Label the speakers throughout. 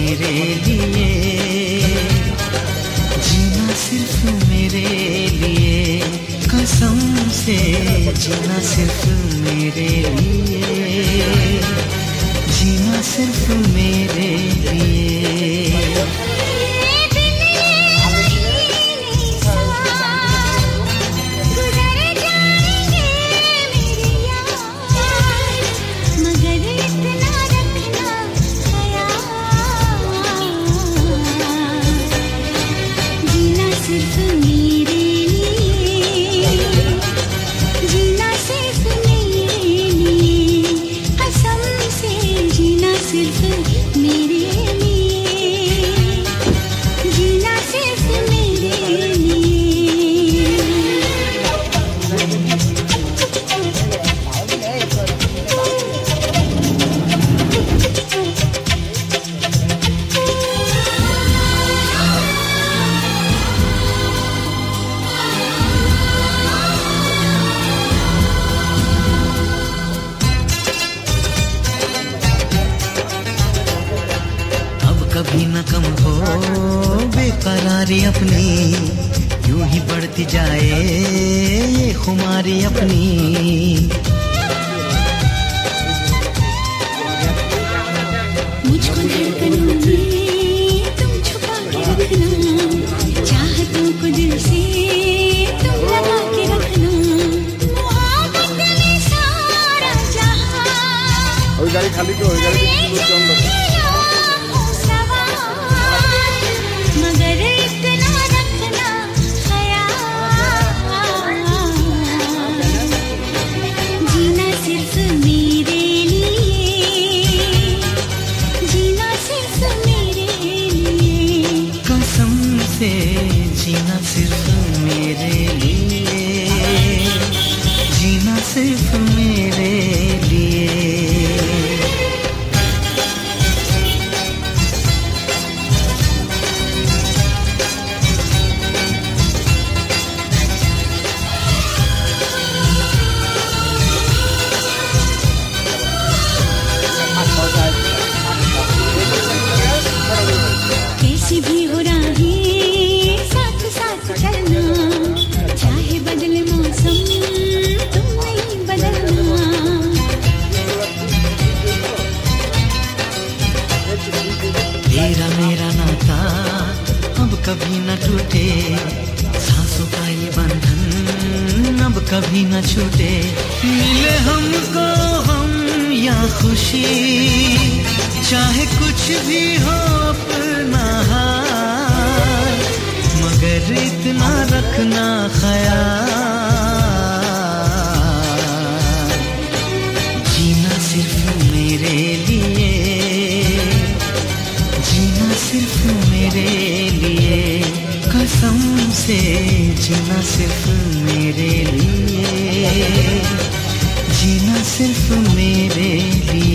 Speaker 1: मेरे लिए, जीना सिर्फ मेरे लिए, कसम से जीना सिर्फ मेरे लिए, जीना सिर्फ मेरे लिए। कभी न कम हो बेकरारी अपनी, यूं ही बढ़ती जाए ये खुमारी अपनी। मुझको धड़कनों में तुम छुपा के रखना, चाहतों को दिल से तुम लगा के रखना, मोहब्बत में सारा जहां। और गाड़ी खाली तो गाड़ी मगर इतना रखना ख्याल, जीना सिर्फ मेरे लिए, जीना सिर्फ मेरे लिए, कसम से जीना सिर्फ मेरे लिए, जीना सिर्फ मेरे लिए। कैसी भी हो राहें साथ साथ चलना, चाहे बदले मौसम तुम नहीं बदलना। तेरा मेरा नाता अब कभी न टूटे, सांसों का ये बंधन अब कभी न छूटे। मिले हमको हम या खुशी, चाहे कुछ भी हो अपना हाल, मगर इतना रखना ख्याल, जीना सिर्फ मेरे लिए, जीना सिर्फ मेरे लिए, कसम से जीना सिर्फ मेरे लिए, जीना सिर्फ मेरे लिए।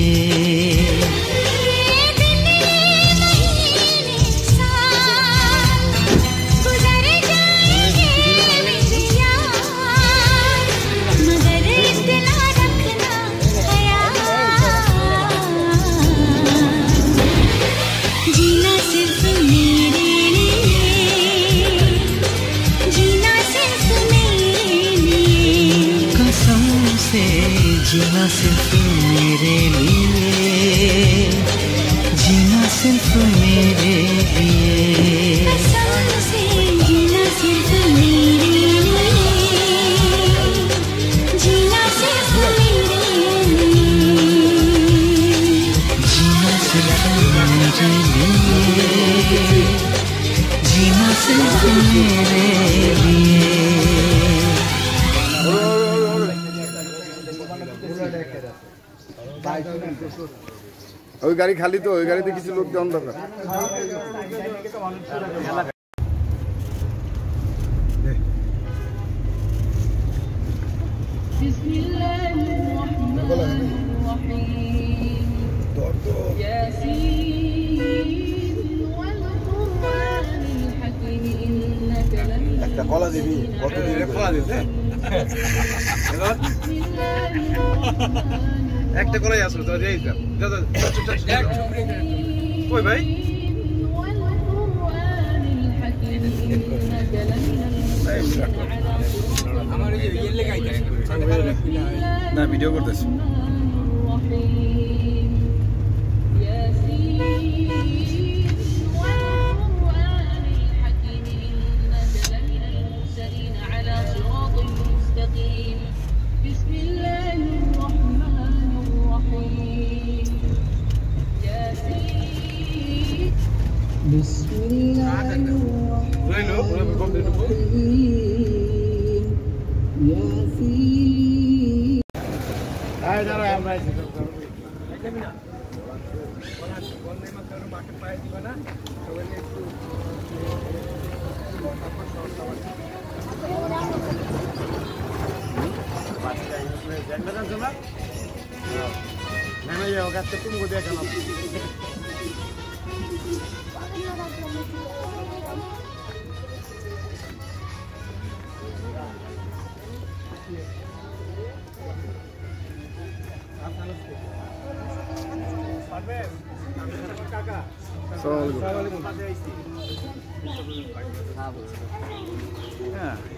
Speaker 1: जीना सिर्फ मेरे लिए, जीना सिर्फ मेरे लिए, कसम से जीना सिर्फ मेरे लिए, जीना सिर्फ मेरे लिए, जीना सिर्फ मेरे लिए, जीना सिर्फ मेरे लिए।
Speaker 2: ওই গাড়ি খালি তো, ওই গাড়িতে কিছু লোক দেওয়ার দরকার। একটা কলা দিবি, কত দিবি? কলা দিতে একটা কলাই আসলো তো, কই ভাই? না ভিডিও করতেছি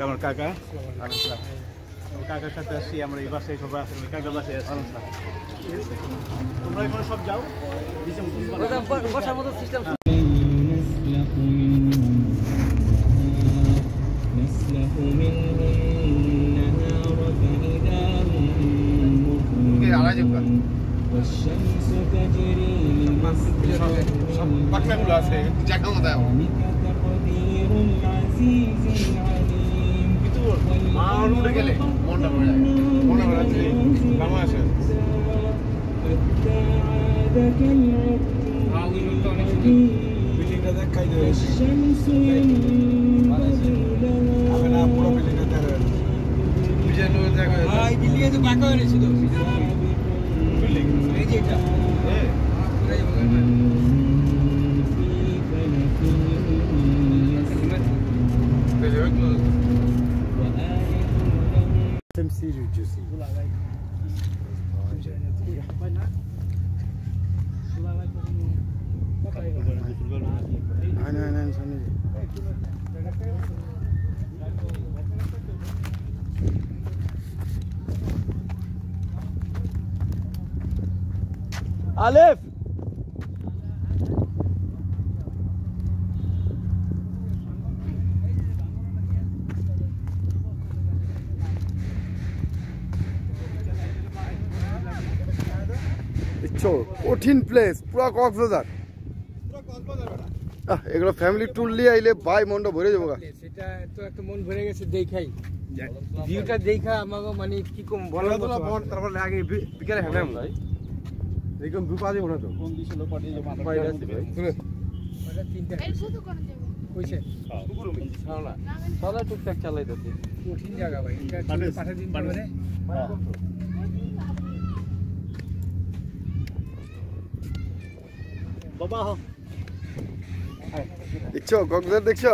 Speaker 3: আমার কাকা কাকার সাথে আসছি আমরা এই বাসায় সবাই আসেন কাকার বাসায় আসি তোমরা এখানে সব যাও বসার মতো সিস্টেম
Speaker 2: পাখনাগুলো আছে জায়গা মতো উঠে গেলে মনটা ভরে যায় মনটা ভরে যাচ্ছে গামা আসে বিল্ডিংটা দেখাই দেবে না পুরো বিল্ডিংটা দেখা বিল্ডিংয়ে তো বাঁকা হয়েছিল বিল্ডিং এই যে এটা
Speaker 3: Alif
Speaker 2: কঠিন প্লেস পুরা কক্সবাজার এগুলো ফ্যামিলি ট্যুর নিয়ে আইলে ভাই মনটা ভরে যাবো
Speaker 4: সেটা তো একটা মন ভরে গেছে দেখাই ভিউটা দেখা আমাকে মানে কি কম বলার মতো
Speaker 2: তারপরে আগে বিকালে হ্যাঁ ভাই এরকম ভিউ পাওয়া যাবে না তো কোন দিশে লোক পাঠিয়ে যাবে পাই আছে ভাই
Speaker 4: ওটা তিনটা কইছে
Speaker 3: চলা টুকটাক চালাইতেছি
Speaker 4: কঠিন জায়গা ভাই এটা পাঠা দিন মানে
Speaker 3: বাবা
Speaker 2: দেখছো কক্সবাজার দেখছো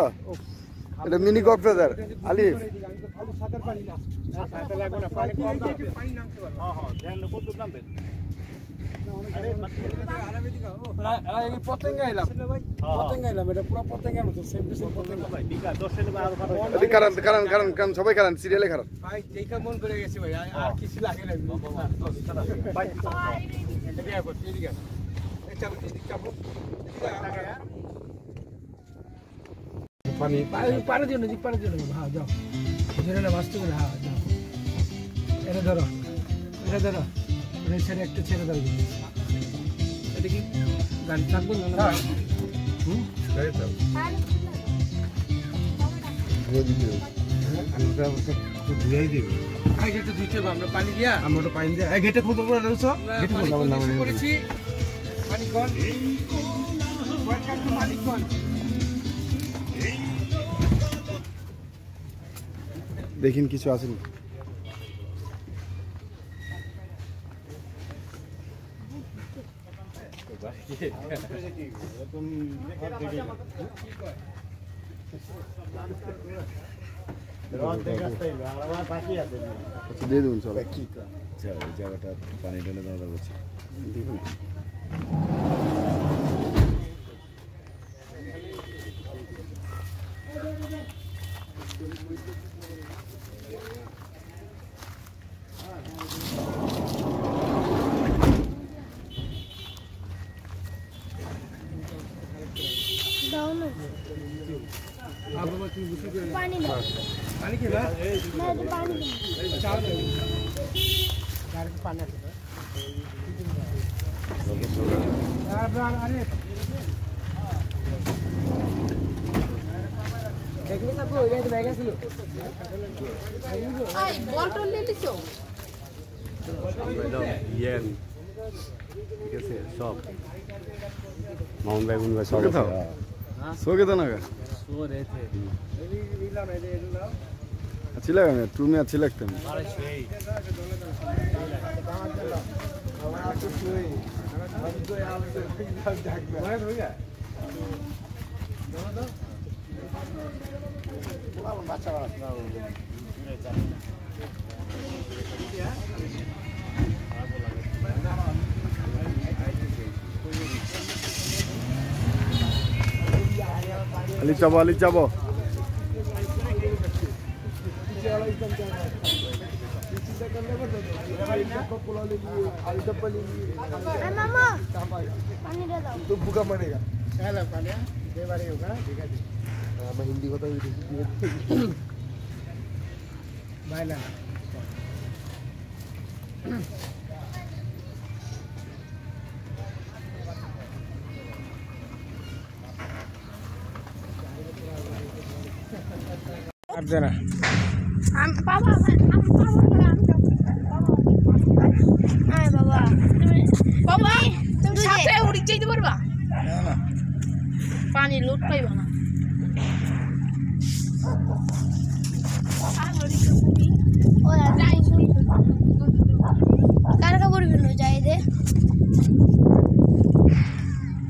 Speaker 2: এটা মিনি কক্সবাজার আলিফ
Speaker 4: সাঁতার পানি না সাঁতার লাগবে না পানি কম নামবে পানি নামতে পারবে
Speaker 3: হ্যাঁ হ্যাঁ ধ্যান কত নামবে
Speaker 4: পতঙ্গা এলাম এটা পুরো পতঙ্গের মতো সেম টু সেম পতঙ্গা
Speaker 3: ভাই বিকা 10 সেলে আর
Speaker 2: কারণ সবাই কারণ সিরিয়ালে খারাপ
Speaker 4: ভাই দেখা মন করে গেছে ভাই আর কিছু লাগে না ভাই এদিকে আসো এদিকে আসো চলো এদিকে চাপো পানি দিও না জি পানি দিও না হ্যাঁ যাও জেনে না বাস্তবে না হ্যাঁ যাও এটা ধরো ছেড়ে একটা ছেড়ে দাও এটা কি গাড়ি থাকবো না
Speaker 2: গাড়ি থাকবো
Speaker 4: আমরা পানি দিয়া
Speaker 2: আমরা পানি দিয়ে গেটে খুলতে
Speaker 4: করেছি পানি কন
Speaker 2: দেখিন কিছু আসেনি দিয়ে দেবেন সবাই কি জায়গাটা পানি টেনে দেওয়া যাচ্ছে দেখুন
Speaker 1: पानी लो
Speaker 2: पानी के ना
Speaker 1: मैं तो पानी
Speaker 2: चाव दे अरे देखिए सब हो गया तो बैग से लो
Speaker 1: आई बॉटल ले लीजिए
Speaker 5: yen dikasih shop mau bangun gua shop
Speaker 2: सो के तना का
Speaker 3: सो रहे थे
Speaker 2: अच्छी लगा मैं टू में अच्छी लगते हैं Ali Chabo
Speaker 1: मामा पानी दे दो
Speaker 2: तो भूखा मरेगा
Speaker 3: चलो पानी दे बारी होगा ठीक है
Speaker 2: मैं हिंदी बता
Speaker 3: बाय ला अर्जना
Speaker 1: हम पापा हाय बाबा बाबा तुम साथे उड़ी जाइते পারবা
Speaker 3: ना
Speaker 1: पानी लूट पाइबा ना ओ जाई सुई কার খবর বিনো যাই দে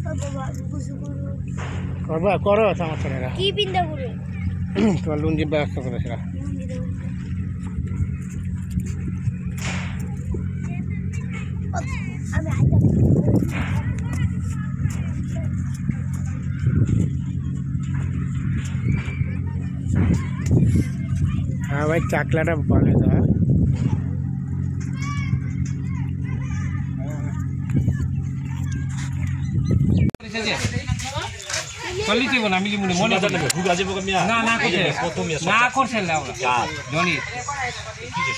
Speaker 1: বাবা বুঝু
Speaker 3: করবা করো সমস্যা নেই
Speaker 1: কি পিন্দা করে
Speaker 3: তোমার লুঙ্গি ব্যবস্থা করে সেটা
Speaker 1: আমি আইতা
Speaker 3: হ্যাঁ ভাই চাকলাটা ভালো তো
Speaker 4: চলি দিব না মিলি মুনি মনে জানে হুগা যাব মিয়া না না করছে না করছে না জনি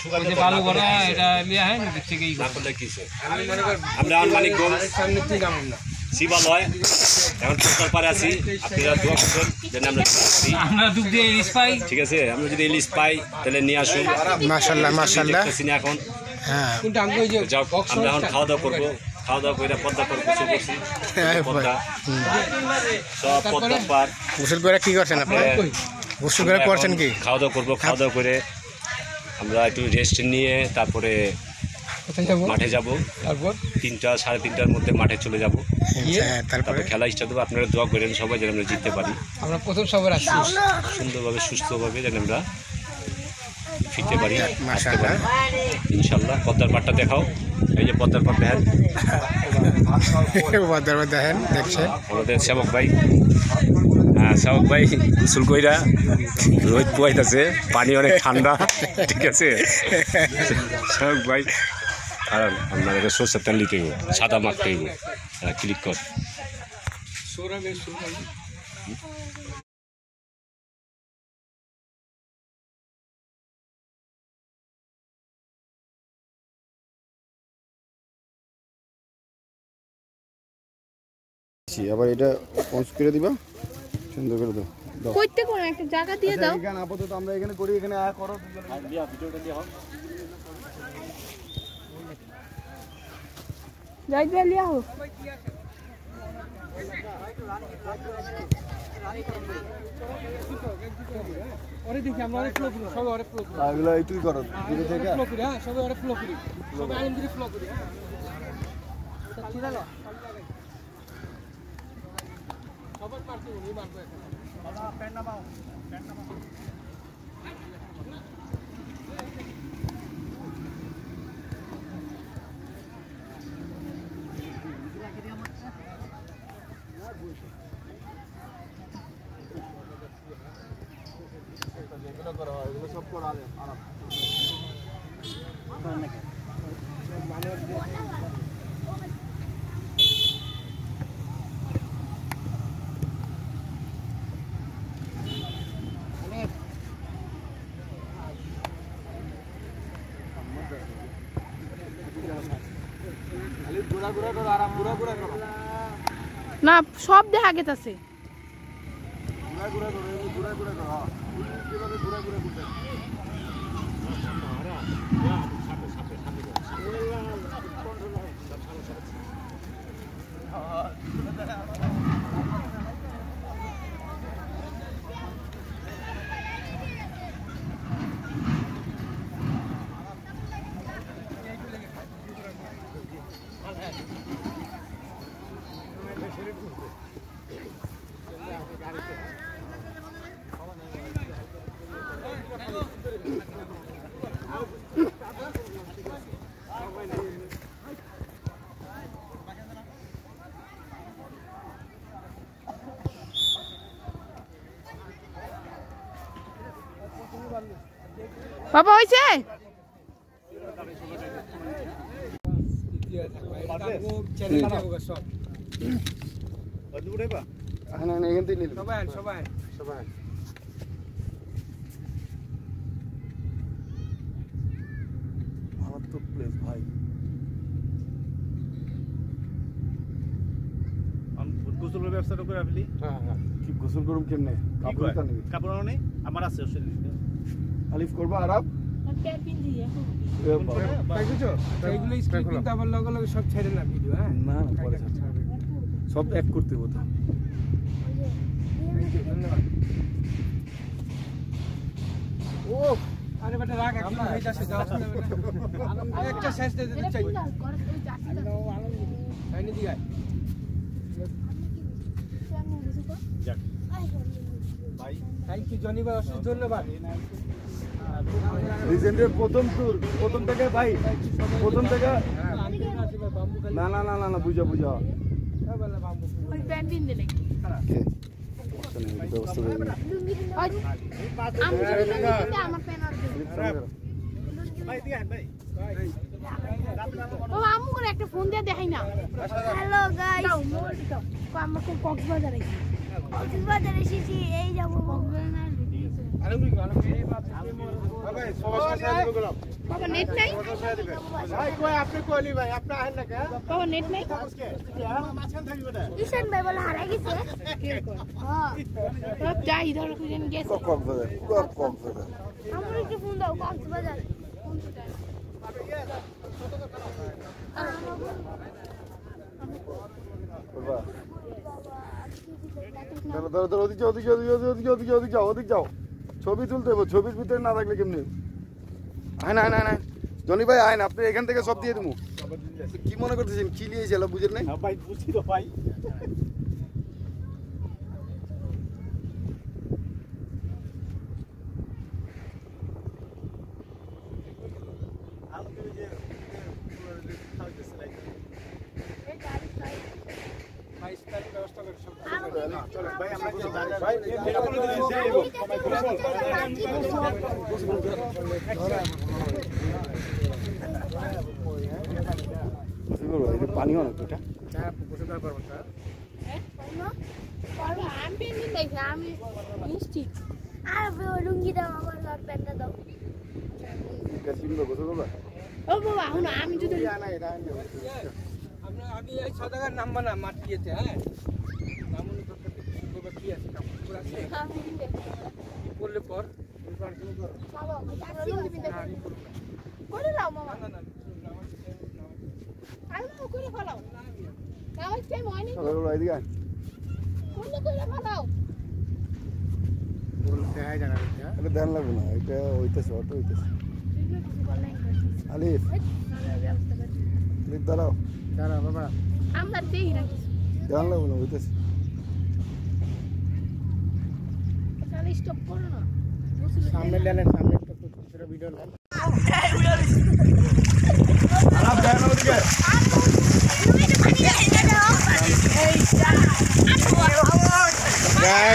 Speaker 4: সুগার বালু বড় এটা লিয়া হয় না দেখতে গই না করলে কিছে আমরা মালিক গোল সামনে কি নাম না শিবালয় এখন সরকার পারে আছি আপনারা দোয়া করবেন যেন আমরা দুধ দিয়ে ইলিশ পাই ঠিক আছে আমরা যদি ইলিশ পাই তাহলে নিয়ে আসুন
Speaker 3: মাশাআল্লাহ মাশাআল্লাহ
Speaker 4: সিনে এখন
Speaker 3: হ্যাঁ
Speaker 4: কোনটা আঙ্গ যে আমরা এখন খাওয়া দাওয়া করব খাওয়া দাওয়া করে পদ্মা করে কিছু করছি পদ্মা সব পদ্মা পার
Speaker 3: গোসল করে কি করছেন আপনি গোসল করে করছেন কি
Speaker 4: খাওয়া দাওয়া করবো খাওয়া দাওয়া করে আমরা একটু রেস্ট নিয়ে তারপরে মাঠে যাব তারপর 3টা 3:30টার মধ্যে মাঠে চলে যাব তারপরে খেলা স্টার্ট দেবো আপনারা দোয়া করেন সবাই যেন আমরা জিততে পারি আমরা প্রথম সবার আসছি সুন্দরভাবে সুস্থভাবে যেন আমরা ফিরতে পারি
Speaker 3: মাশাআল্লাহ
Speaker 4: ইনশাআল্লাহ পদ্মার পাটটা দেখাও এই যে পদ্মার পাট দেখেন
Speaker 3: পদ্মার পাট দেখেন দেখছেন
Speaker 4: আমাদের সেবক ভাই হ্যাঁ সেবক ভাই গোসল কইরা রোদ পোয়াইতেছে পানি অনেক ঠান্ডা ঠিক আছে সেবক ভাই আর আপনাদের সরষের তেল নিতে হবে সাদা মাখতে হবে ক্লিক কর
Speaker 2: আবার এটা পঞ্চ করে দিবা সুন্দর করে দাও দাও
Speaker 1: কইতে কোন একটা জায়গা দিয়ে দাও
Speaker 2: এখানে আপাতত আমরা এখানে করি এখানে আয়া করো
Speaker 4: ভিডিওটা দিয়ে হোক
Speaker 1: যাই দিয়ে লিয়া হোক
Speaker 4: ওরে দেখি আমরা অনেক ফ্লো করি সবাই অনেক ফ্লো করি
Speaker 2: এগুলো এইটুই করো ধীরে থেকে
Speaker 4: ফ্লো করি হ্যাঁ সবাই অনেক ফ্লো করি সবাই আলমগীর ফ্লো করি হ্যাঁ ঠিক আছে সবার পারতে উনি মারবে বাবা প্যান নামাও
Speaker 2: এগুলো করো এগুলো সব করা আরাম
Speaker 6: না সব দেখা গেছে বাবা হইছে
Speaker 2: সবাই মারাত্মক প্লেস ভাই।
Speaker 3: গোসলের ব্যবস্থাটা করে ফেলি।
Speaker 2: হ্যাঁ কি গোসল করুম কেমনে?
Speaker 3: কাপড় নেই আমার আছে
Speaker 2: আলিফ করবো আরাব
Speaker 4: সব ছেড়ে না ভিডিও। হ্যাঁ
Speaker 2: না পরে সব এক করতে হতো।
Speaker 4: ও আরে বেটা রাগ এখন হইতাছে দাও একটা শেষ দিতে চাই আইনি দিগাই
Speaker 3: যাক ভাই
Speaker 4: থ্যাংক ইউ জনি ভাই অশেষ ধন্যবাদ।
Speaker 2: রিজেন্টের প্রথম ট্যুর প্রথম থেকে ভাই প্রথম থেকে না না না না না বুঝা বুঝা
Speaker 6: ওই প্যান্ট দিন দিলে
Speaker 2: ব্যবস্থা করে দিন।
Speaker 6: আমার প্যান্ট আর
Speaker 3: ভাই দিগা ভাই
Speaker 6: ও আমু করে একটা ফোন দিয়ে দেখাই না।
Speaker 1: হ্যালো গাইস,
Speaker 6: আমরা খুব কক্সবাজার আইছি।
Speaker 1: কক্সবাজার এসেছি, এই যাবো
Speaker 6: বাবা নেট নাই
Speaker 3: ভাই কই আপনি কইলি ভাই আপনি আহেন না কে
Speaker 6: বাবা নেট নাই
Speaker 3: মাঝখান থাকবে না
Speaker 1: ঈশান ভাই বলে হারাই গেছে। হ্যাঁ
Speaker 6: সব যাই ধরো খুঁজেন গেছে
Speaker 2: কক্সবাজার
Speaker 1: আমার একটু ফোন দাও কক্সবাজার।
Speaker 2: ওদিক যাও ছবি তুলতে হবে। ছবির ভিতরে না থাকলে কেমনি? আয় না না জনি ভাই আয় না, আপনি এখান থেকে সব দিয়ে দেবো। কি মনে করতেছেন কি নিয়েছিল বুঝেন নাই?
Speaker 3: ভাই বুঝছি তো ভাই ভাই আমরা ভাই
Speaker 2: পানি অনেক এটা
Speaker 6: আমি নিশ্চিত
Speaker 1: আর লুঙ্গি দাও, আমার লট প্যান্টটা দাও।
Speaker 6: ও বাবা এখন আমি যদি
Speaker 4: আমি এই সদাগর নাম্বার না মাটিয়েতে। হ্যাঁ নামুনি করতে কি আছে কাপড় আছে বললে পর
Speaker 6: করে দাও মামা
Speaker 4: না না
Speaker 6: আমি করে ফেলাও আমার টাইম হয়নি
Speaker 2: এদিকে
Speaker 6: কোন করে ফেলাও
Speaker 2: এটা ধ্যান লাগবে না, এটা হইতেছে অটো হইতেছে। আলিফ আলিফ দাঁড়াও
Speaker 4: বাবা
Speaker 6: আমরা দেখি না কিছু
Speaker 2: ধ্যান লাগবে না হইতেছে।
Speaker 6: তাহলে স্টপ করো না
Speaker 4: সামনে লেলেন সামনে একটা ছোট ভিডিও
Speaker 2: আলাপ যায় না ওদিকে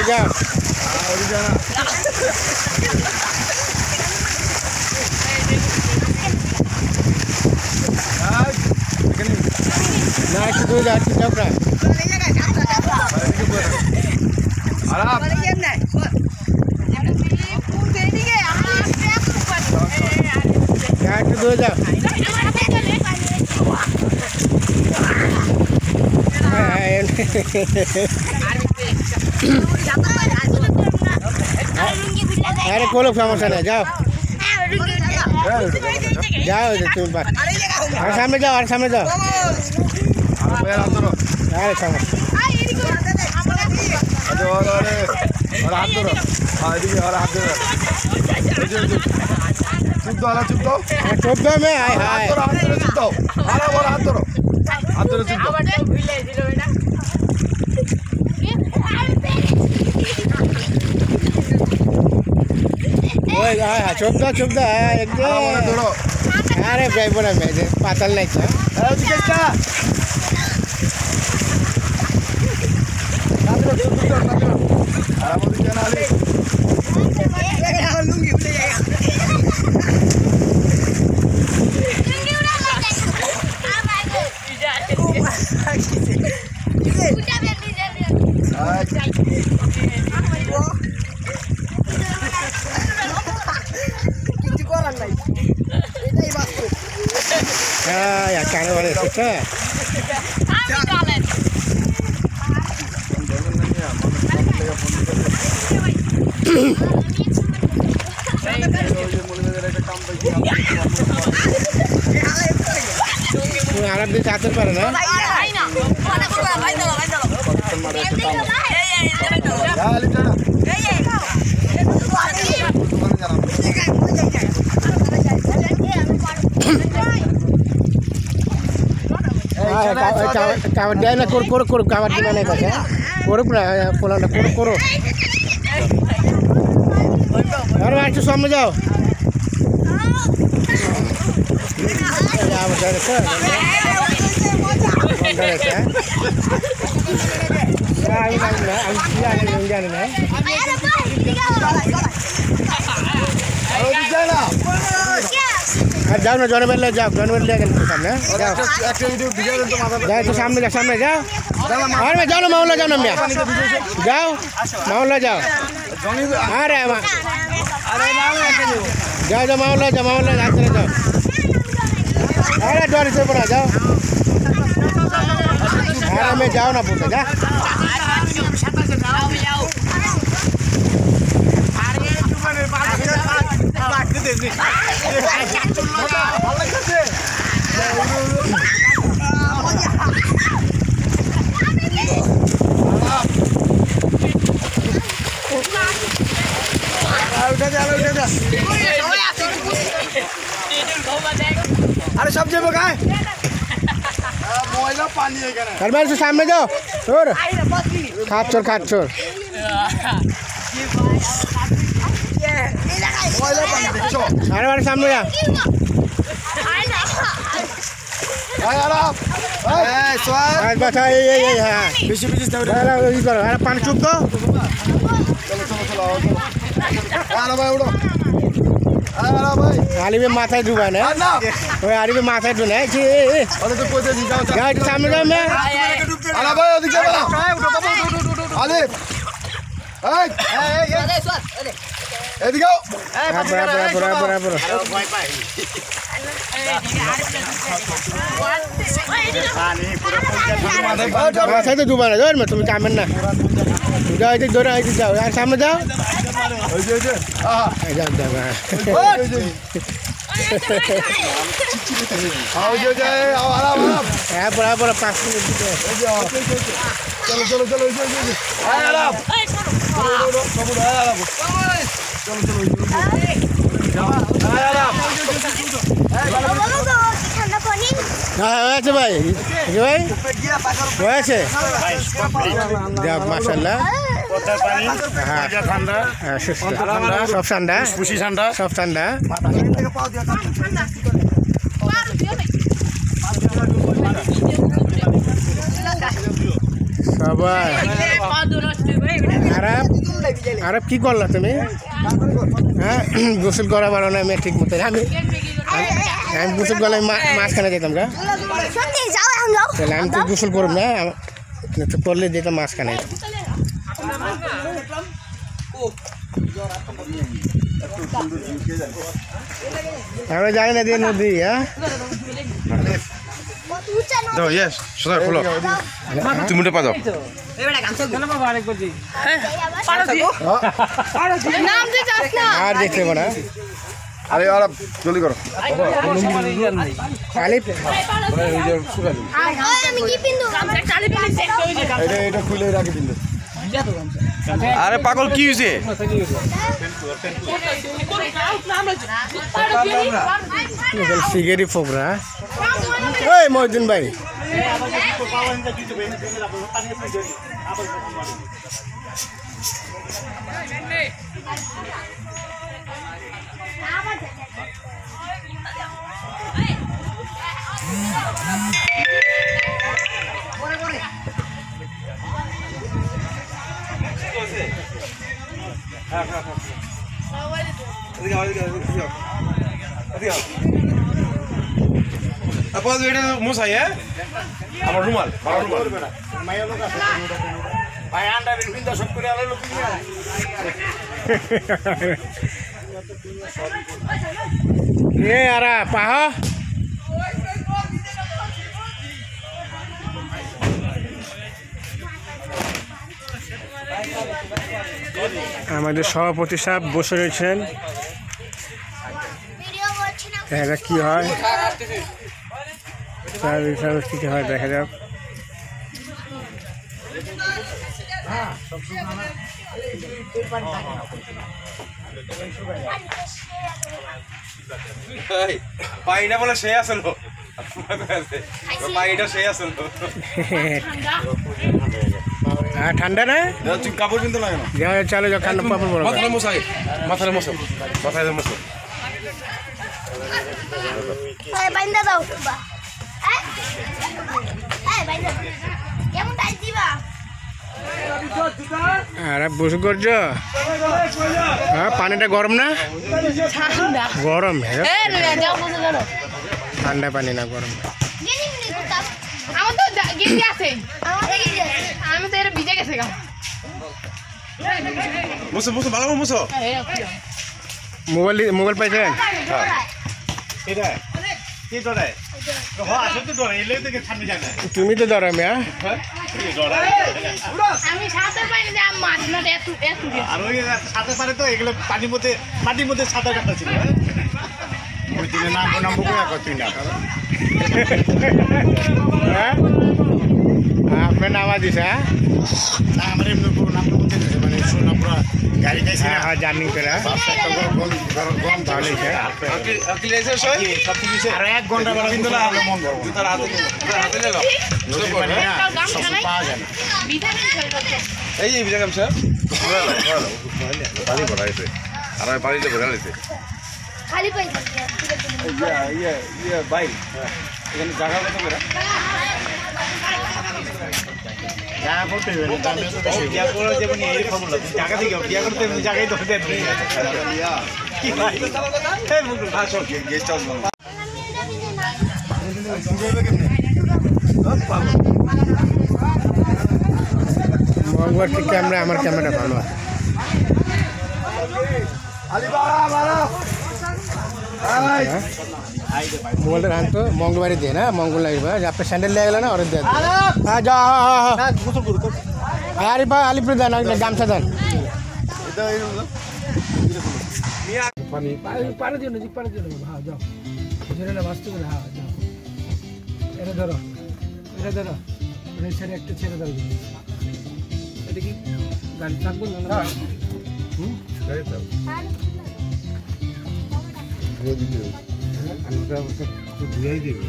Speaker 2: যা ওদিকে না
Speaker 4: না একটু দূরে যাচ্ছি চাপড়া
Speaker 2: আলাপ
Speaker 4: একটু দূরে যা
Speaker 7: আরে কোনো সমস্যা নেই যাও যাও তুমি আর সামনে যাও আর সামনে যাও
Speaker 2: ভাইয়া হাত ধরো
Speaker 7: আরে সমস্যা
Speaker 2: হাত ধরো এদিকে আর হাত ধরো চুপ দাও চুপ দাও
Speaker 7: চোপ দাও মে হাই হাই
Speaker 2: হাত ধরে চুপ দাও হাত ধরো হাত ধরে চুপ দাও
Speaker 7: ওই হাই হাই চোপ দাও একদম
Speaker 2: ধরো
Speaker 7: আরে যাইবো না মে পাতাল নাই তো
Speaker 2: এদিকে একটা হাত ধরো চুপ দাও হাত ধরো আর আমাদের জানা Ali
Speaker 7: ya kan boleh kita Arab di catur pada na kawan dia na kor kawan di mana baca korup na pulang na koro baru aku sama jauh ya betul betul जाओ ना जानवर ले जाओ जानवर ले के सामने जाओ जाओ तो सामने जाओ और मैं जाओ ना माउला जाओ ना मैं जाओ माउला जाओ अरे जाओ माउला जाओ जाओ अरे डोरी से बना जाओ अरे मैं जाओ ना पूछे जा
Speaker 2: अरे सब जगह का है मोइला पानी है क्या
Speaker 7: करबार से सामने जाओ छोड़ खाट छोड़
Speaker 2: मोइला पानी देखो
Speaker 7: अरे बार सामने जा
Speaker 2: आराम ए स्वाद
Speaker 7: आज बता ये हां
Speaker 2: बीच
Speaker 7: अरे ये करो अरे पानी चुप दो
Speaker 2: चलो अरे भाई उड़ो अरे भाई
Speaker 7: आली में माथा डूबा ना
Speaker 2: ना
Speaker 7: ओए आली में माथा डूबा है जी
Speaker 2: अरे तो कोई नहीं जाओ
Speaker 7: जा तो सामने जाओ मैं
Speaker 2: अरे भाई अधिक चला अरे ए स्वाद এদিকে যাও
Speaker 7: বরাবর মাথায় তো ডুবা না যাও তুমি কামেন না যাও এদিকে ধরে এদিকে যাও আর সামনে যাও
Speaker 2: ওই যে
Speaker 7: যাও
Speaker 2: आओ जो जाए आओ आराम
Speaker 7: হ্যাঁ বরাবর 5 মিনিট দিতে
Speaker 2: चलो आराम सब आराम
Speaker 7: হ্যাঁ হয়েছে ভাই হয়েছে যাক মাশাআল্লাহ হ্যাঁ ঠান্ডা সব ঠান্ডা সব ঠান্ডা সবাই আরব কি করলা তুমি হ্যাঁ গোসল করা পারো না ঠিক মতো আমি গোসল করলে মাঝখানে যেতাম গা তাহলে আমি তো গোসল করব না তো করলে যেতাম মাঝখানে আমরা জানি না দিয়ে নদী হ্যাঁ
Speaker 8: দাও ইয়েস সোজা খোলো তুমি উঠে পা দাও
Speaker 7: আর দেখতে পাবো না
Speaker 2: আরে আর জলদি করো
Speaker 7: খালি
Speaker 2: এটা খুলে রাখি দিন
Speaker 8: আরে পাগল কি হয়েছে
Speaker 7: সিগারি ফোকরা ওই মহিউদ্দিন ভাই
Speaker 8: আপা এটা মশাই হ্যাঁ আমার রুমাল
Speaker 7: এ আরা পাহ আমাদের সভাপতি সাহেব বসে রয়েছেন দেখা যাক কি হয় কি হয় দেখা যাক
Speaker 8: পাইনা বলে সে আসলো পাইটা সে আসলো
Speaker 7: ঠান্ডা না
Speaker 8: তুই কাপড় কিনতে লাগে না
Speaker 7: চলো যাও কান্না পাপড় বড়
Speaker 8: মাথায় মশাই মাথায় মশো মাথায় মশো
Speaker 1: বাইন্দা দাও কেমন টাইট দিবা
Speaker 7: আরে বসে করছো হ্যাঁ পানিটা গরম না গরম ঠান্ডা পানি না গরম
Speaker 6: আমার তো গেঞ্জি আছে আমি তো এটা ভিজে গেছে গা
Speaker 8: মশো মশো ভালো মশো
Speaker 7: মোবাইল পাইছেন
Speaker 3: এটা কি ডরায় হ্যাঁ সত্যি ডরায় এলে থেকে ঠান্ডা যায় না
Speaker 7: তুমি তো ধরো মিয়া
Speaker 6: আমি সাঁতার পাইনি যে আমি মাছ না এত এত
Speaker 3: আর ওই সাঁতার পারে তো এগুলো মাটির মধ্যে সাঁতার কাটা ছিল ওই দিনে নাম বুকে তুই না
Speaker 7: আপনার নাম দিস হ্যাঁ
Speaker 3: আমার এমনি নাম বুঝতে মানে শোনা পুরো গাড়ি খাইছে
Speaker 7: হ্যাঁ জার্নি করে
Speaker 3: আর 1 ঘন্টা বেলা কিন্তু না হলে মন করবো
Speaker 8: তার হাতে লে
Speaker 3: পাওয়া যায় না
Speaker 8: এই যে বিজয় গামছা পানি ভরাইছে আর আমি পানিতে ভরাইছে
Speaker 1: খালি পাইছি
Speaker 3: ভাই এখানে জায়গা কত করে জায়গা করতে হবে না দাম তো বেশি বিয়া করে যেমন এই খবর লাগে জায়গা থেকে বিয়া করতে এমনি জায়গায় তো দেন কি ভাই এই মুকুল ভাষণ গেস্ট হাউস
Speaker 7: মোবাইল ক্যামেরা আমার ক্যামেরা ভালো মোবাইলটা রান তো মঙ্গলবারে দিয়ে না মঙ্গল লাগবে আপনার স্যান্ডেল লেগে গেল না ওর দিয়ে হ্যাঁ যা আলিপুর দেন গামছা দেন পানি দিও না পানি দিও না হ্যাঁ যাও ছেড়ে বাঁচতে গেলে হ্যাঁ যাও এটা ধরো ছেড়ে একটা ছেড়ে দাও এটা কি গাড়ি থাকবো না গাড়ি থাকবো ধুয়াই দেবে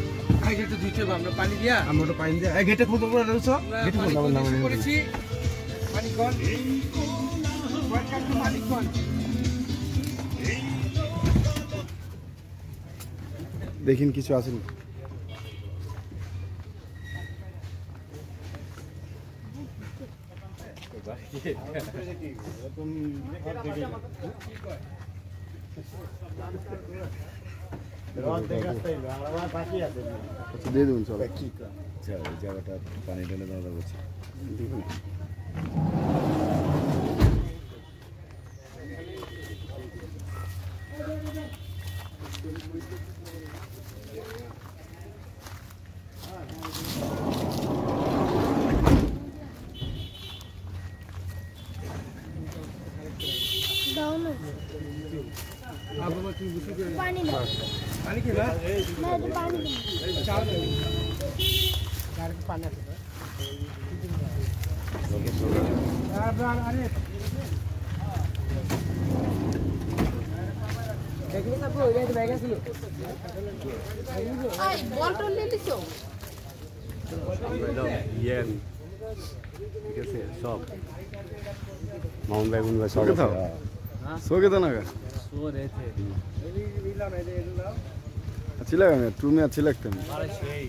Speaker 7: গেটে ধুইতে হবে আমরা পানি দিয়া আমরা পানি দিয়া গেটে খুলতে করে রয়েছ গেটে খুলতে করেছি পানি কোন পানি কোন
Speaker 2: দেখিন কিছু আছে না দিয়ে দেবেন সব জায়গাটা পানি ঢেলে দেওয়া করছি
Speaker 1: দাও না পানি দাও
Speaker 7: পানি কি না
Speaker 1: না তো পানি দাও
Speaker 7: চাও না আর কি পানি আছে আরে দেখলি না ব্রো এটা ব্যাগ ছিল
Speaker 6: আই বলটন নিয়ে লিছো
Speaker 5: ইয়েন ঠিক আছে সব মাউন বেগুন বা সব
Speaker 2: কোথাও? सो के तो ना का
Speaker 3: सो रहे थे
Speaker 2: अच्छी लगा मैं टू में अच्छी लगते हैं
Speaker 3: अरे सही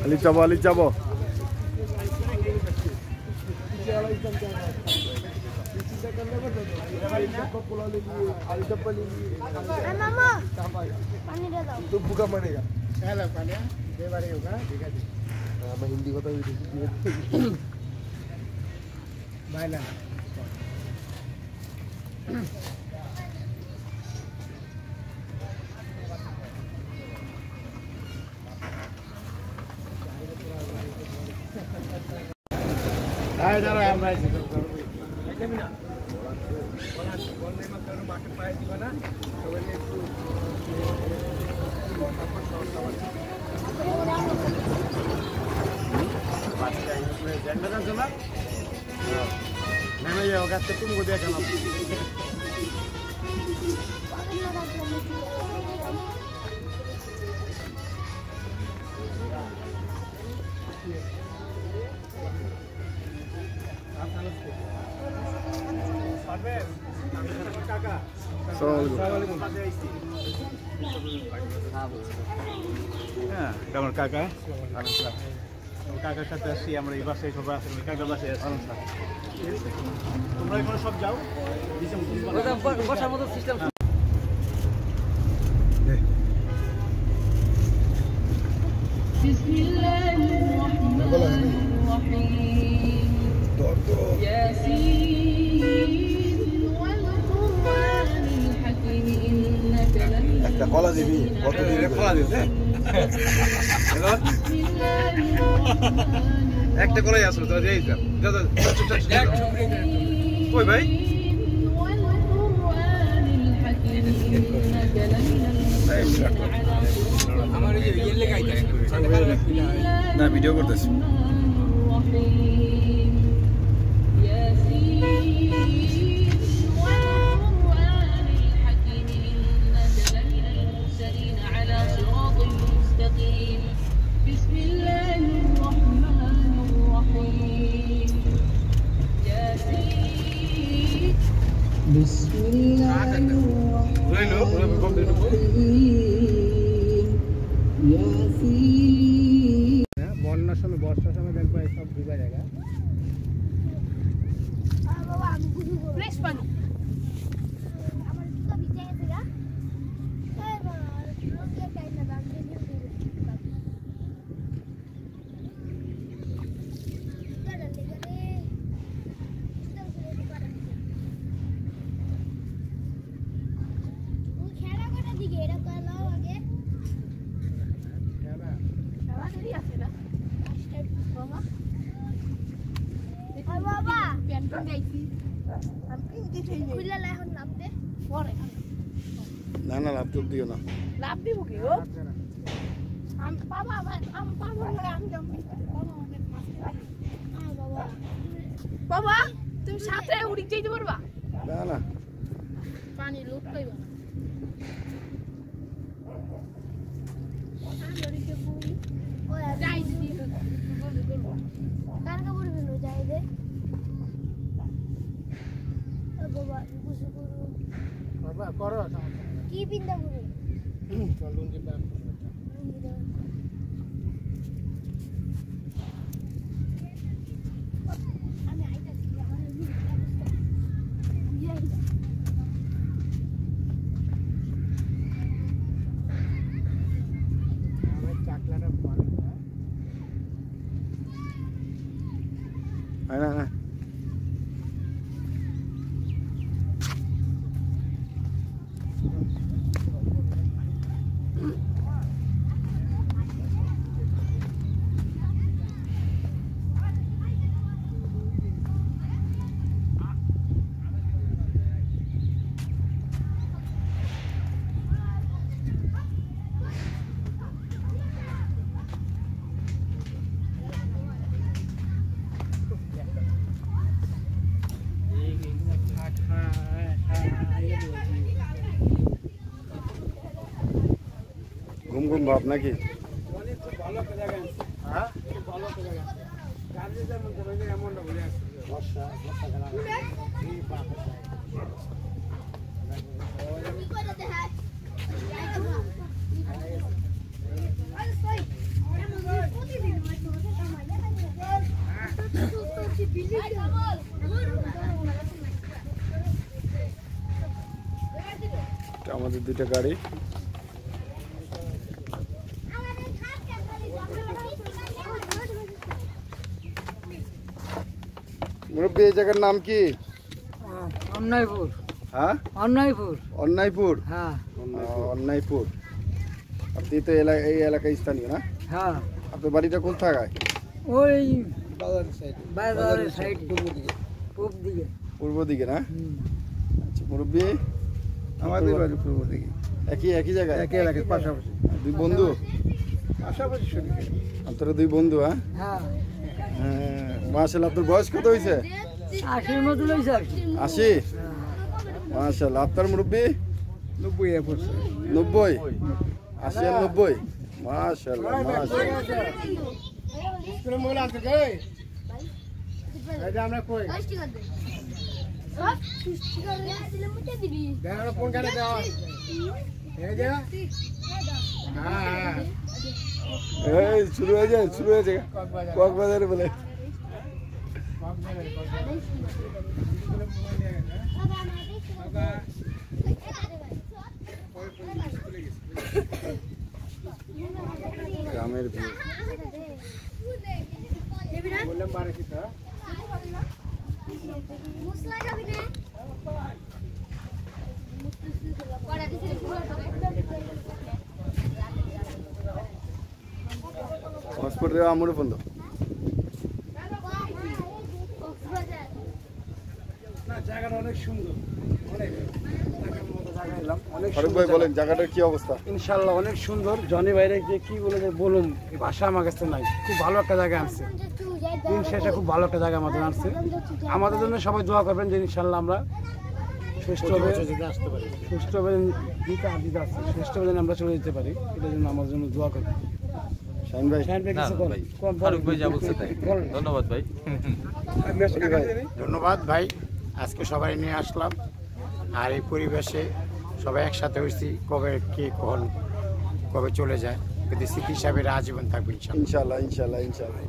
Speaker 2: अली चाबो
Speaker 1: मामा पानी दे दो
Speaker 2: तो भूखा मरेगा
Speaker 7: चलो पानी दे बारे होगा ठीक है
Speaker 2: मैं हिंदी को तो
Speaker 7: बाय ना आए चलो हम भाई से मैंने ये होगा तो तुमको देखना
Speaker 3: হ্যাঁ কেমন কাকা কাকার সাথে আসছি আমরা এই বাসে সবাই আসি কাকার বাসে আসি তোমরা এখানে সব যাও বসার মতো সিস্টেম
Speaker 2: একটা কলা দিবি কত দিলে কলা দিতে
Speaker 8: একটা কলাই আসলো তো এই দাদা কই ভাই
Speaker 2: না ভিডিও করতেছি
Speaker 7: বন্যার সময় বর্ষার সময় দেখবা সব ডুবে জায়গা
Speaker 1: बाबा हम गुरु को
Speaker 6: ফ্রেশ পানি
Speaker 1: আমার তো ভিজে গেছে গা এই বাবা রোজ কে টাইম না দাম দিয়ে দিকে এরা কলাও আগে
Speaker 6: সারাদিনই আছে না বাবা
Speaker 1: আর বাবা
Speaker 6: প্যান্টন গাইছি আমি কিছু
Speaker 1: খুলে লাই এখন নাম দে
Speaker 6: পরে
Speaker 2: না না ল্যাপটপ দিও না
Speaker 6: লাভ দিব কি ও আমি বাবা আমি বাবা আমি যাবো
Speaker 1: বাবা
Speaker 6: বাবা তুমি সাথে উড়ি যেতে পারবা
Speaker 2: না না
Speaker 6: পানি লোক কইবা
Speaker 1: ওই
Speaker 6: যাই দিদি
Speaker 1: কার কাপড় বিনো যাই দে ও বাবা গুসু করু
Speaker 7: বাবা করো
Speaker 1: কি পিন্দা করু
Speaker 7: চলুন কি প্ল্যান
Speaker 1: আমি আইতাছি আমার
Speaker 7: আমার চাকলাটা
Speaker 2: আয় না ঘুম ঘুম ভাব নাকি? আমাদের দুইটা গাড়ি। মুরব্বী এই জায়গার নাম কি?
Speaker 9: অন্যায়পুর।
Speaker 2: হ্যাঁ
Speaker 9: অন্যায়পুর।
Speaker 2: অন্যায়পুর।
Speaker 9: হ্যাঁ
Speaker 2: অন্যায়পুর। আপনি তো এই এলাকায় স্থানীয় না?
Speaker 9: হ্যাঁ।
Speaker 2: আপনার বাড়িটা কোন জায়গায়?
Speaker 9: ওই বাজারের সাইড পূব দিকে।
Speaker 2: পূর্ব দিকে না? আচ্ছা মুরব্বী
Speaker 7: আমাদের বাড়ি পূর্ব দিকে।
Speaker 2: একই জায়গায়?
Speaker 7: একই এলাকায় পাশাপাশি।
Speaker 2: দুই বন্ধু?
Speaker 7: পাশাপাশি শরীরে।
Speaker 2: আপনারা দুই বন্ধু? হ্যাঁ হ্যাঁ মাশাআল্লাহ। আপনার বয়স কত হয়েছে?
Speaker 9: 80 মতো লইছে আর কি।
Speaker 2: 80? মাশাআল্লাহ। আপনার মুরব্বী?
Speaker 7: 90 এ পড়ছে।
Speaker 2: 90? 80 আর 90? মাশাআল্লাহ মাশাআল্লাহ।
Speaker 7: স্কুলে মোবাইল আছে কই? এটা আমরা কই? দেখার ফোন করে দাও। এই যে হ্যাঁ
Speaker 2: এই শুরু হয়ে যায় কক্সবাজারে বলে। গ্রামের ভিউ।
Speaker 7: বললাম বারে কি তা?
Speaker 2: হসপিটালে আমরে বন্ধ।
Speaker 7: জায়গাটা অনেক সুন্দর।
Speaker 2: বলেন জায়গাটার কি অবস্থা?
Speaker 7: ইনশাল্লাহ অনেক সুন্দর। জনি ভাইরে যে কি বলে যে বলুন এই ভাষা আমার কাছে নাই। খুব ভালো একটা জায়গা আনছে। দিন শেষে খুব ভালো একটা জায়গা আমাদের আনছে। আমাদের জন্য সবাই দোয়া করবেন যে ইনশাল্লাহ আমরা সুষ্ঠুভাবে আমরা চলে যেতে পারি। এটার জন্য আমাদের জন্য দোয়া করবেন।
Speaker 2: শাহিন ভাই
Speaker 10: ফারুক ভাই যা বলছে তাই। ধন্যবাদ ভাই।
Speaker 11: ধন্যবাদ ভাই। আজকে সবাই নিয়ে আসলাম আর এই পরিবেশে সবাই একসাথে হয়েছি। কবে কে কবে চলে যায় কিন্তু স্মৃতি হিসাবে আজীবন থাকবে
Speaker 2: ইনশাআল্লাহ ইনশাআল্লাহ ইনশাআল্লাহ।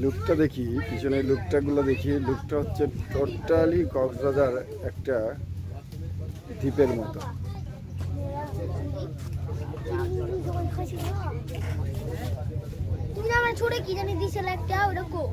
Speaker 2: লুকটা দেখি, পিছনের লুকটাগুলো দেখি। লুকটা হচ্ছে টোটালি কক্সবাজার একটা দ্বীপের মতো।
Speaker 1: তুমি আমার ছোট কি জানি দিছিল একটা ওরকম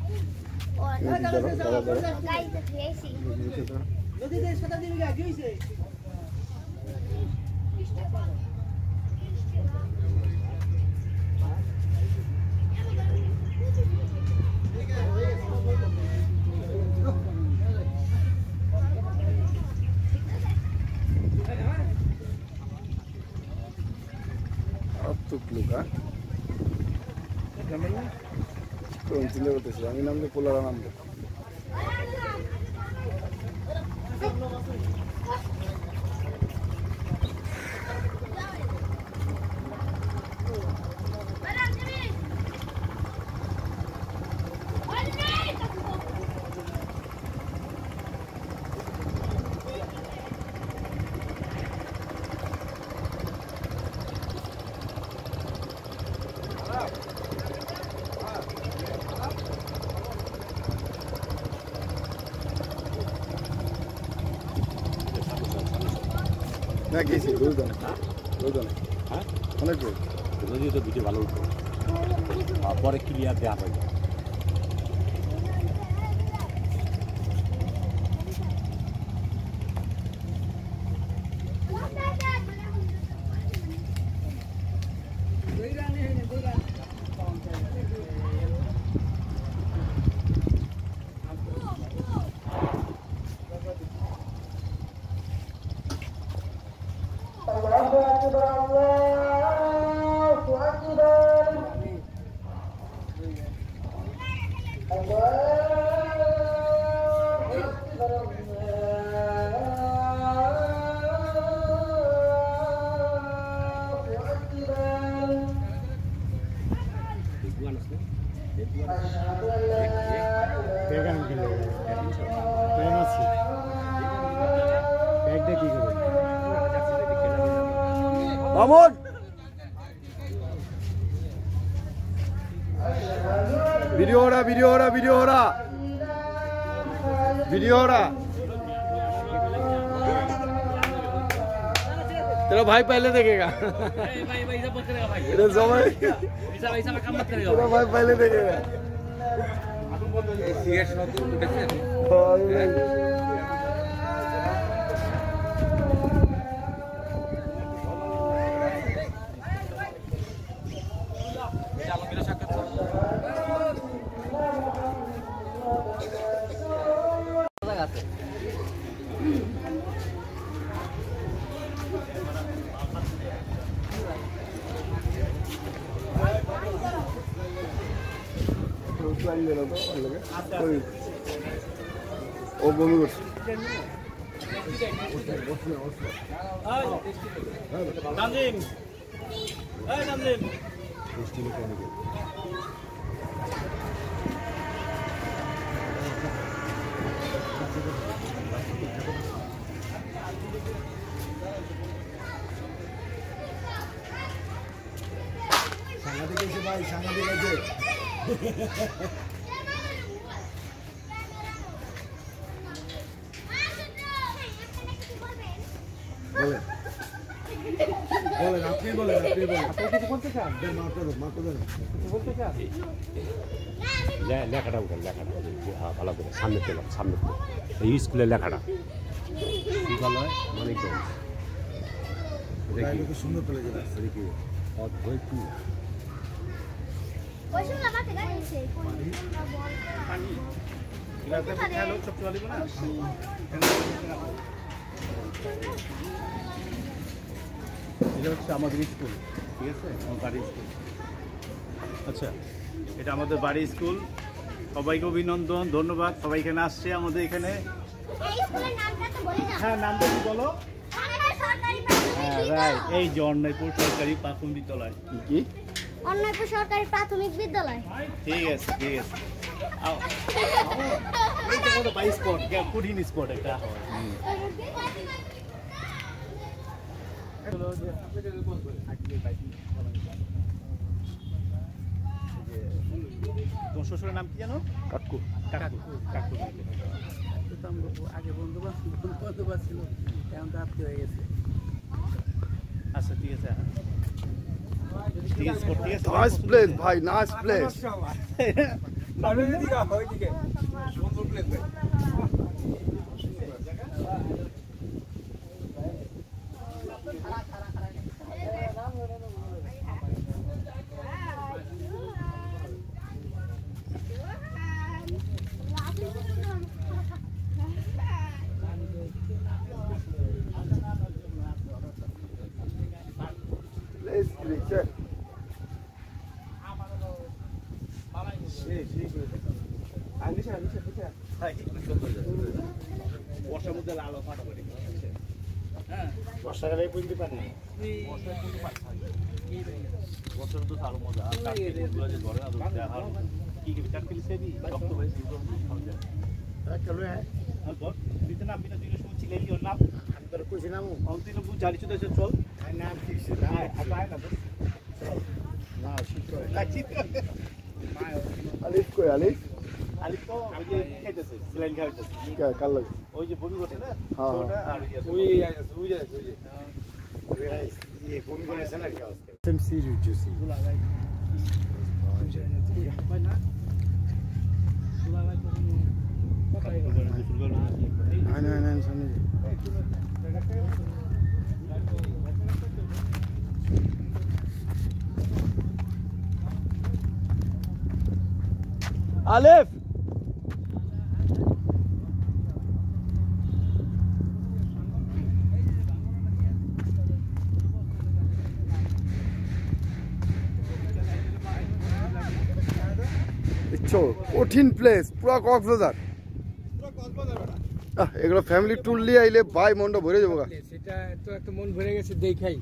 Speaker 2: চিন্তা করতেছি আমি নামলে পোলারা নামবো। না গেছি রোজনে
Speaker 5: হ্যাঁ
Speaker 2: অনেক রোজ
Speaker 5: যদিও তো ভিডিও ভালো উঠবে পরে ক্লিয়ার দেওয়া হয়
Speaker 2: মামুন वीडियो हो रहा तेरा भाई पहले देखेगा तेरा भाई पहले देखेगा ও বমি করছে সাংঘাতিক আছে ভাই, সাংঘাতিক আছে। বলেন বলেন আপনি বলেন আপনি কিছু বলতে চান? বলতে চান
Speaker 5: লেখাটা উঠেন, লেখাটা ভালো করে সামনে পেল, সামনে এই স্কুলের লেখাটা বিদ্যালয় মানিকগঞ্জ।
Speaker 2: এটা সুন্দর পেলে যেটা
Speaker 5: কি অদ্ভুত টু
Speaker 3: এটা হচ্ছে আমাদের স্কুল, ঠিক আছে, আমার বাড়ির স্কুল। আচ্ছা, এটা আমাদের বাড়ির স্কুল। সবাইকে অভিনন্দন, ধন্যবাদ। সবাই এখানে আসছে আমাদের এখানে। হ্যাঁ, নামটা কি বলো? হ্যাঁ, রাইট, এই যে অন্যায়পুর সরকারি প্রাথমিক বিদ্যালয়।
Speaker 2: কি
Speaker 12: অন্যায়পুর সরকারি প্রাথমিক বিদ্যালয়?
Speaker 3: ঠিক আছে, ঠিক আছে। এটা কত বাই স্পট, কঠিন স্পট এটা। তোমার শ্বশুরের নাম কি জানো?
Speaker 2: কাকু।
Speaker 3: কাকু, কাকু।
Speaker 9: আগে বন্ধু ছিল, এখন তো আপনি হয়ে গেছে।
Speaker 3: আচ্ছা, ঠিক আছে, ঠিক আছে, ঠিক আছে।
Speaker 2: নাইস প্লেস ভাই, নাইস প্লেস।
Speaker 8: সুন্দর প্লেস ভাই।
Speaker 3: বর্ষার মধ্যে আলো ফাটাফাটি,
Speaker 11: বর্ষাকালে বুঝতে পারি
Speaker 3: বছর তো আরো মজা। যে ধরে না কি চাকরি সেবি রক্ত হয়েছে নাম বিনা দুই সময় ছিলেন ওর নাম
Speaker 11: আমি তোর কইছিলাম
Speaker 3: অন্তিম জানি শুধু চল
Speaker 11: নাম ঠিক না
Speaker 2: আলিফ কই আলিফ?
Speaker 3: আলিফ তো ওই যে খাইতেছে, সিলাইন খাইতেছে।
Speaker 2: কার লাগে?
Speaker 3: ওই যে বমি করছে না,
Speaker 2: হ্যাঁ,
Speaker 3: ওটা আর
Speaker 8: ওই
Speaker 11: ये कमी करेছে না কি অবস্থা
Speaker 2: এমসি জুসি না সামনে আলেফ কঠিন প্লেস পুরা কক্সবাজার এগুলো ফ্যামিলি ট্যুর নিয়ে আইলে ভাই মনটা ভরে যাবো
Speaker 7: সেটা তো একটা মন ভরে গেছে দেখাই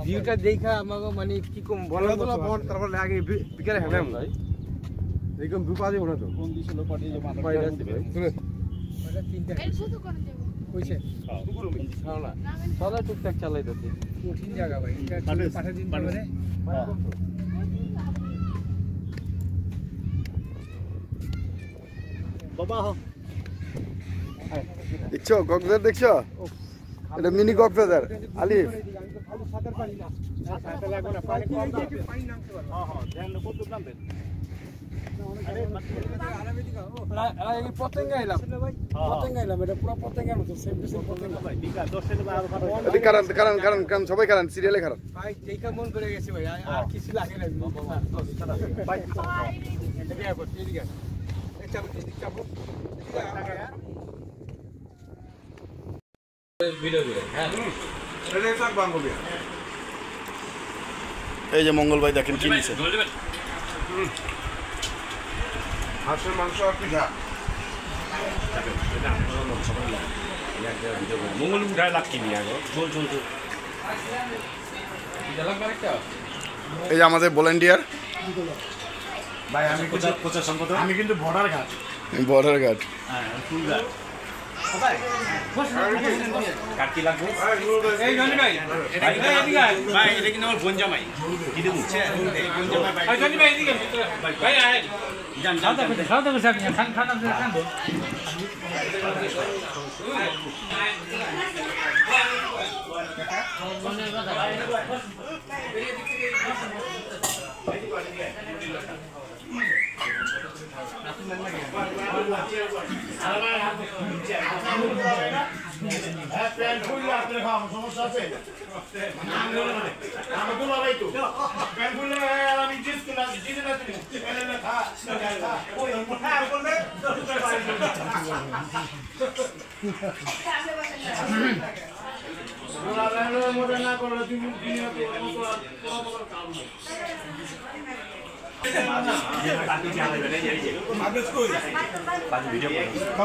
Speaker 7: ভিউটা দেখা আমাকে মানে কি কম বলার মতো
Speaker 8: তারপর আগে বিকেলে হেলাম ভাই এরকম ভিউ পাওয়া যাবে না তো কোন দিশে লোক পাঠিয়ে যাবে মাথা
Speaker 7: ওটা তিনটা কইছে
Speaker 10: চলে টুকটাক চালাইতেছি
Speaker 7: কঠিন জায়গা ভাই এটা পাঠা দিন পারে
Speaker 3: বাবা
Speaker 2: দেখছো কক্সবাজার দেখছো এটা মিনি কক্সবাজার আলিফ কারণ সবাই কারণ সিরিয়ালে খারাপ
Speaker 7: ভাই দেখা মন করে গেছে ভাই আর কিছু লাগে না
Speaker 2: এই যে মঙ্গল ভাই দেখেন কি নিছে
Speaker 8: হাঁসের মাংস আর পিঠা
Speaker 5: মঙ্গল উঠায় লাগ কিনি আগে চল চল চল
Speaker 2: এই যে আমাদের ভলান্টিয়ার
Speaker 11: ভাই আমি কিন্তু বর্ডার ঘাট
Speaker 5: হ্যাঁ ফুল ঘাট কাটি লাগবে
Speaker 4: এই জনি ভাই এদিকে
Speaker 3: ভাই এটা কিন্তু আমার বোন জামাই কি দেব বোন জামাই
Speaker 4: ভাই জনি ভাই এদিকে ভাই আয়
Speaker 3: জান
Speaker 4: খাওয়া দাওয়া করতে খান খান খান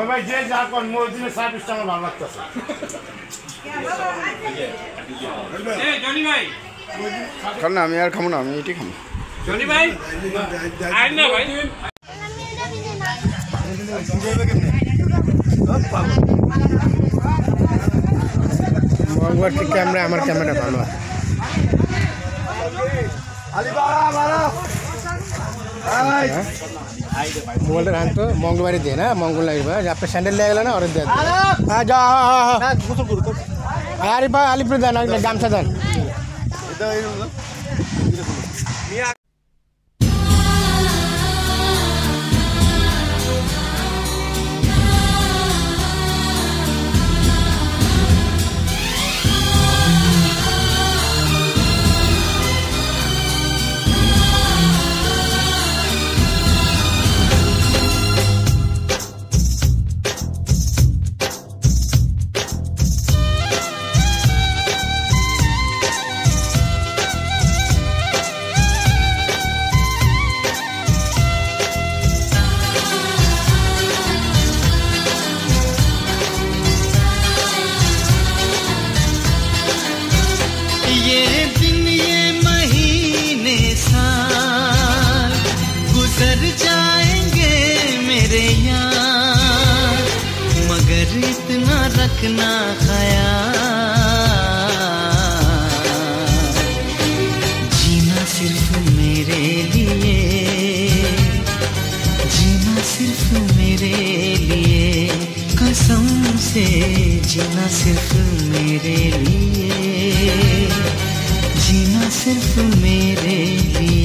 Speaker 11: ভাই যে যা কোন মসজিদের সার্ভিসটা আমার ভালো লাগতেছে
Speaker 4: এই জনি ভাই
Speaker 2: খান না আমি আর খাবো না আমি এটাই খাবো
Speaker 4: জনি ভাই আয় না ভাই
Speaker 7: ক্যামেরা আমার ক্যামেরা ভালো মোবাইলটা রান তো মঙ্গলবারে দিয়ে না মঙ্গল লাগবে আপনার স্যান্ডেল লেগে গেল না ওর দিয়ে হ্যাঁ যা আরিফ আলিপুর দেন গামছা দেন
Speaker 1: रखना ख्याल जीना सिर्फ मेरे लिए जीना सिर्फ मेरे लिए कसम
Speaker 13: से जीना सिर्फ मेरे लिए, जीना सिर्फ मेरे लिए।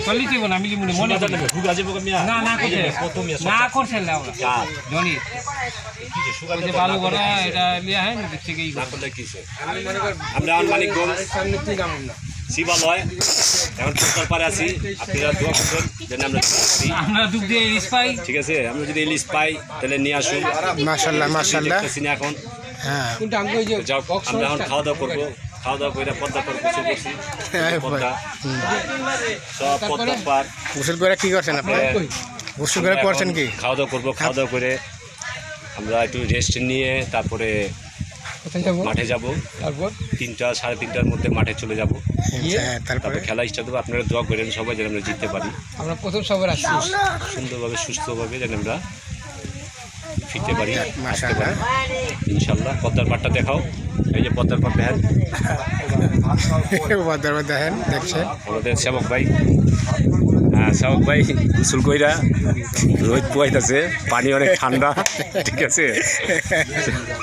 Speaker 4: চল্লিশ দিব না মিলিমুনি মনে না না করছে না করছে জনি বালু বড় এটা লিয়া হয় না দেখছে কি
Speaker 5: আমরা মানিক গোল শিবালয় এখন পারে আছি আপনারা দোয়া করবেন যেন
Speaker 4: আমরা দুধ দিয়ে ইলিশ পাই।
Speaker 5: ঠিক আছে, আমরা যদি ইলিশ পাই তাহলে নিয়ে আসুন।
Speaker 7: মাশাআল্লাহ মাশাআল্লাহ।
Speaker 5: এখন
Speaker 7: হ্যাঁ
Speaker 5: যাও আমরা এখন খাওয়া দাওয়া করবো, খাওয়া দাওয়া করে পদ্মা পার গোসল করছি, সব পদ্মা পার
Speaker 7: গোসল করে কি করছেন আপনি? গোসল করে করছেন কি?
Speaker 5: খাওয়া দাওয়া করবো, খাওয়া দাওয়া করে আমরা একটু রেস্ট নিয়ে তারপরে মাঠে যাব। তারপর 3টা সাড়ে 3টার মধ্যে মাঠে চলে যাব। তারপরে খেলা স্টার্ট দেবো। আপনারা দোয়া করেন সবাই যেন আমরা জিততে পারি।
Speaker 4: আমরা প্রথম সবার আসছি
Speaker 5: সুন্দরভাবে সুস্থভাবে যেন আমরা ফিরতে পারি ইনশাল্লাহ। পদ্মার পাড়টা দেখাও, এই যে পদ্মার পাড় দেখেন,
Speaker 7: পদ্মার পাড় দেখেন দেখছেন
Speaker 5: আমাদের সেবক ভাই। হ্যাঁ সেবক ভাই গোসল কইরা রোদ পোয়াইতেছে, পানি অনেক ঠান্ডা। ঠিক আছে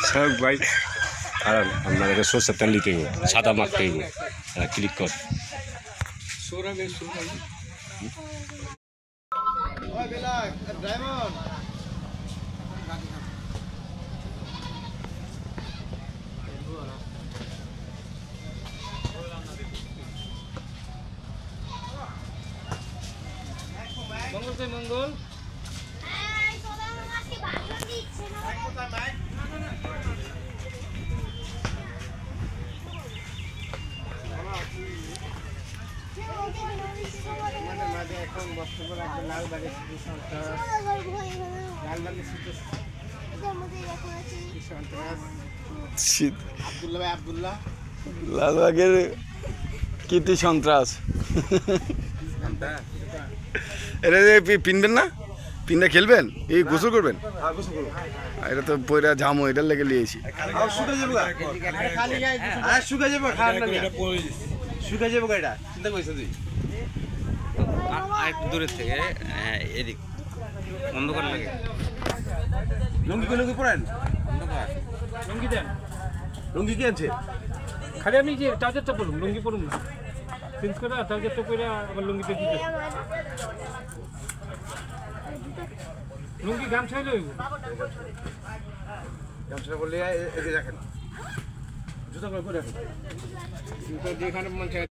Speaker 5: সেবক ভাই, আর আপনাদের সরষের তেল নিতে হইব, সাদা মাখতে হইব। ক্লিক কর
Speaker 4: মঙ্গল মঙ্গল এখন বক্তব্য রাখবে লালবাগের স্মৃতি সন্ত্রাস আব্দুল্লাহ
Speaker 2: লালবাগের কীর্তি সন্ত্রাস। এটা যে পিনবেন না, পিনটা খেলবেন, এই গোসল করবেন। এটা তো পয়রা জামো, এটার লেগে লিয়েছি।
Speaker 10: দূরের থেকে এদিক অন্ধকার লাগে।
Speaker 8: লুঙ্গি পরেন,
Speaker 4: লুঙ্গি দেন।
Speaker 8: লুঙ্গি কি আছে?
Speaker 4: খালি আমি যে ট্রাউজারটা পরুন, লুঙ্গি পরুন না, চেঞ্জ করে ট্রাউজারটা পরে আবার লুঙ্গিতে দিতে। লুঙ্গি গামছা হইলে হইব,
Speaker 8: গামছা বললে এদিকে রাখেন, জুতা করে রাখেন,
Speaker 4: যেখানে মন চায়।